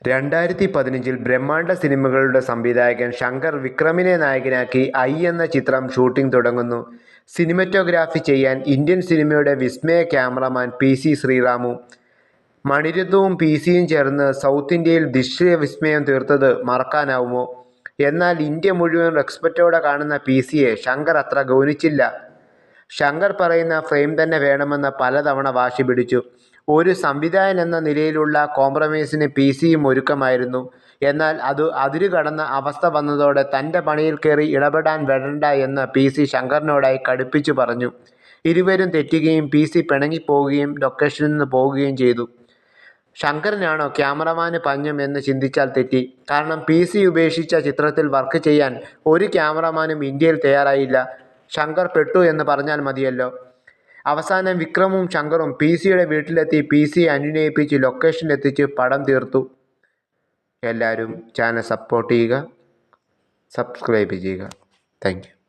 2015 ബ്രഹ്മാണ്ഡ സിനിമകളുടെ സംവിധായകൻ ശങ്കർ വിക്രമിനെ നായകനാക്കി ഐ എന്ന ചിത്രം ഷൂട്ടിംഗ് തുടങ്ങുന്നു. സിനിമറ്റോഗ്രാഫി ചെയ്യാൻ ഇന്ത്യൻ സിനിമയുടെ വിസ്മയ ക്യാമറമാൻ പി.സി. ശ്രീറാമും. മണിരത്നവും പി.സിയും ചേർന്ന് സൗത്ത് ഇന്ത്യയിൽ ദൃശ്യവിസ്മയം തീർത്തത് മറക്കാനാവുമോ? എന്നാൽ ഇന്ത്യ മുഴുവൻ റെസ്പെക്റ്റോടെ കാണുന്ന പി.സിയെ ശങ്കർ അത്ര ഗൗനിച്ചില്ല. ശങ്കർ പറയുന്ന ഫ്രെയിം തന്നെ വേണമെന്ന് പലതവണ വാശി പിടിച്ചു. ഒരു സംവിധായകൻ എന്ന നിലയിലുള്ള കോംപ്രമൈസിന് പി.സിയും ഒരുക്കമായിരുന്നു. എന്നാൽ അത് അതിരുകടന്ന അവസ്ഥ വന്നതോടെ തൻ്റെ പണിയിൽ കയറി ഇടപെടാൻ വരണ്ട എന്ന് പി.സി. ശങ്കറിനോടായി കടുപ്പിച്ചു പറഞ്ഞു. ഇരുവരും തെറ്റുകയും പി.സി. പിണങ്ങിപ്പോവുകയും ലൊക്കേഷനിൽ നിന്ന് പോകുകയും ചെയ്തു. ശങ്കറിനാണോ ക്യാമറമാന് പഞ്ഞം എന്ന് ചിന്തിച്ചാൽ തെറ്റി. കാരണം പി.സി. ഉപേക്ഷിച്ച ചിത്രത്തിൽ വർക്ക് ചെയ്യാൻ ഒരു ക്യാമറമാനും ഇന്ത്യയിൽ തയ്യാറായില്ല. ശങ്കർ പെട്ടു എന്ന് പറഞ്ഞാൽ മതിയല്ലോ. അവസാനം വിക്രമും ശങ്കറും പി.സിയുടെ വീട്ടിലെത്തി പി.സിയെ അനുനയിപ്പിച്ച് ലൊക്കേഷനിലെത്തിച്ച് പടം തീർത്തു. എല്ലാവരും ചാനൽ സപ്പോർട്ട് ചെയ്യുക, സബ്സ്ക്രൈബ് ചെയ്യുക. Thank you.